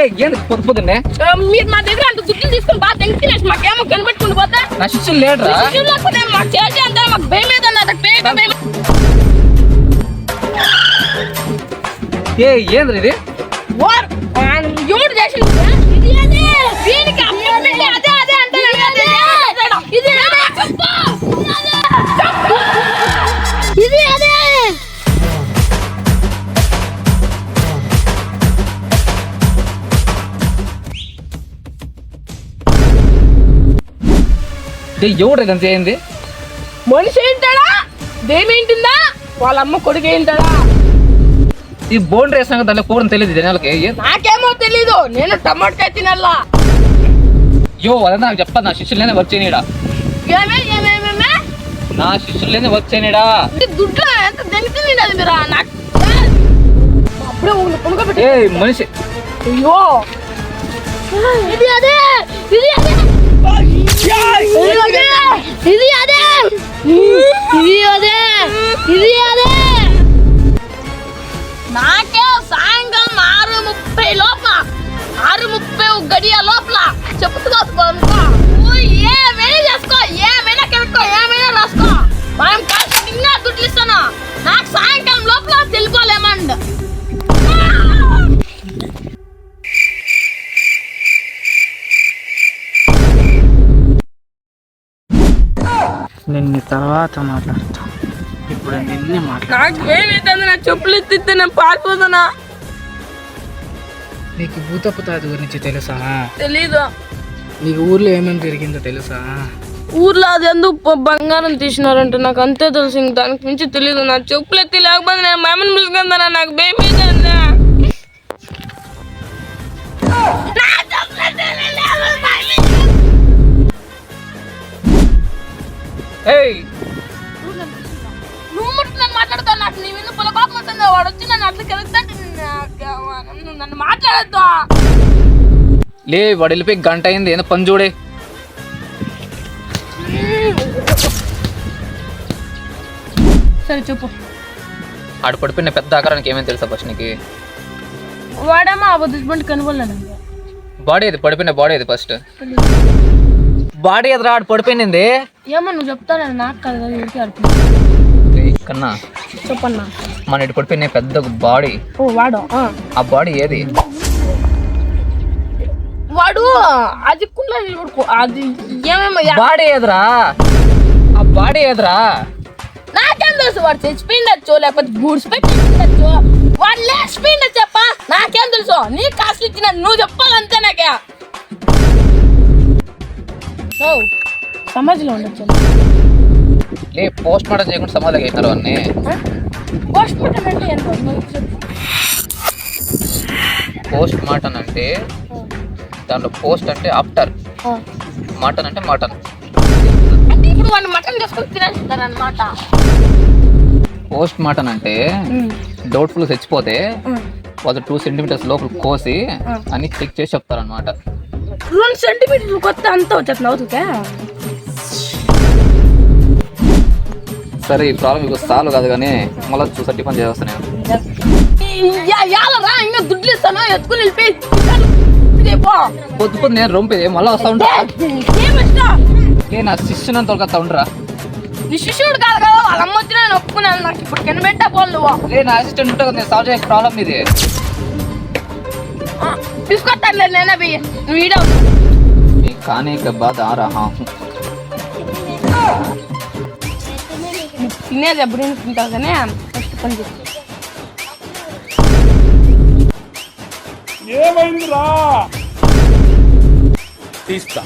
ఏంది పొద్దున్నే మీరు మా దగ్గర అంత దుడ్లు తీసుకుని బాగా తెంగినేసి మాకేమో కనిపెట్టుకుని పోతే నా శిష్యులు లేడరా లేకపోతే మాకు చేసి అంతా మాకు భయం లేదన్న భయం. ఏంద్ర ఇది ఎవడు చేసింది ఇది అదే వీడికి అమ్మే అదే అదే అంటే ఇది ఇది అదే ఎవడు ఇదంతా ఏంది మనిషి ఏంటాడా దేమేంటిందా వాళ్ళ అమ్మ కొడుకు ఏంటాడా ఈ బోన్ రేసినాక దాంట్లో కూర తెలియదు జనాలకి నాకేమో తెలీదు నేను టమాటా తినల్లా అదంతా నాకు చెప్పదు నా శిష్యులనే వర్క్ చేయనీడా నా శిష్యులనే వర్క్ చేయనీడా దుడ్లు ఎంత దెంగుతుంది అది మీరు నాకు అప్పుడే కొనుక్కోబెట్టి మనిషి అయ్యో ఇది అదే ఇది అదే ఇది అదే ఇది అదే ఇది అదే నాకే సాయంకాలం 6:30 లోపల 6:30 గడియ లోపల చెప్పుకోసుకో ఏమైనా చేసుకో ఏమైనా కెలుక్కో ఏమైనా రాసుకో మనం ఇంకా దుడ్లు ఇస్తాను నాకు సాయంకాలం లోపల తెలుకోలేమండి నిన్ను తర్వాత మాట్లాడతా. ఇప్పుడు నిన్నే మాట్లాడ. నాకు ఏమైతే నా చెప్పులు ఎత్తితే నేను పారిపోతున్నా. నీకు భూతపతాది గురించి తెలుసా? తెలీదు. నీకు ఊర్లో ఏమేమి జరిగిందో తెలుసా? ఊర్లో అది ఎందుకు బంగారం తీసినారంటే నాకు అంతే తెలుసు. ఇంక దానికి మించి తెలీదు. నా చెప్పులు ఎత్తి లేకపోతే నేను మేమని పిలుచుకుందా నాకు బేబీ మాట్లాడుతావు. నాకు నీ మీద పొల కోపం వస్తుంది. వాడు వచ్చి నన్ను అట్లా కలుగుతాంటే నన్ను మాట్లాడద్దు. లే వాడు వెళ్ళిపోయి గంట అయింది. ఏదో పని చూడే. సరే చెప్పు. ఆడు పడిపోయిన పెద్ద ఆకారానికి ఏమేమి తెలుసా ఫస్ట్ నీకు? వాడేమో అబద్ధం కనుగొన్నాను. బాడీ ఏది పడిపోయిన బాడీ ఏది ఫస్ట్? బాడీ ఎదురా ఆడు పడిపోయింది. ఏమో నువ్వు చెప్తాను నాకు కదా కన్నా చెప్పన్నా. మన ఇటు పడిపోయిన పెద్ద బాడీ. ఓ వాడు. ఆ బాడీ ఏది? వాడు అది అది ఏమేమో బాడీ ఎదురా. ఆ బాడీ ఎదురా. నాకేం తెలుసు. వాడు చచ్చిపోయిండొచ్చు లేకపోతే గూడ్స్ పెట్టిండొచ్చు. వాడు లేచిపోయిండొచ్చు చెప్ప. నాకేం తెలుసు. నీ కాసులు ఇచ్చిన నువ్వు చెప్పాలంతే. నాకే సమాధిలో ఉండొచ్చు. లే పోస్ట్ మార్టం చేయకుండా సమాధికి అవుతారు అన్నీ. పోస్ట్ మార్టం అంటే పోస్ట్ మార్టం అంటే దాంట్లో పోస్ట్ అంటే ఆఫ్టర్, మటన్ అంటే మటన్. అంటే ఇప్పుడు వాడిని మటన్ చేసుకొని తినేస్తారు అన్నమాట. పోస్ట్ మార్టం అంటే డౌట్ఫుల్ చచ్చిపోతే వాళ్ళు 2 సెంటీమీటర్స్ లోపల కోసి అని చెక్ చేసి చెప్తారనమాట. 2 సెంటీమీటర్లు కొత్త అంతా వచ్చేస్తుంది అవుతుందా? సరే ఈ ప్రాబ్లం మీకు సాల్వ్ కాదు కానీ మళ్ళీ చూసా టిఫిన్ చేస్తాను నేను. ఇంకా దుడ్లు ఇస్తాను ఎత్తుకుని వెళ్ళిపోయి పొద్దు పొద్దు నేను రొంపేది మళ్ళీ వస్తా ఉంటా. నా శిష్యుని తొలగతా ఉండరా. నీ శిష్యుడు కాదు కదా వాళ్ళ అమ్మ వచ్చిన నేను ఒప్పుకున్నాను. నాకు ఇప్పుడు కనిపెట్టా పోలు నా అసిస్టెంట్ ఉంటా కదా నేను సాల్వ్ చేసే ప్రాబ్లం ఇది. తీసుకొస్తాను నేనే పోయి వీడియో కానీ బాధ రహా తినేది ఎప్పుడు తింటావు కానీ ఫస్ట్ పని చేసి ఏమైందిరా తీస్తా.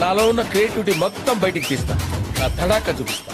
నాలో ఉన్న క్రియేటివిటీ మొత్తం బయటికి తీస్తా. నా తడాక చూపిస్తా.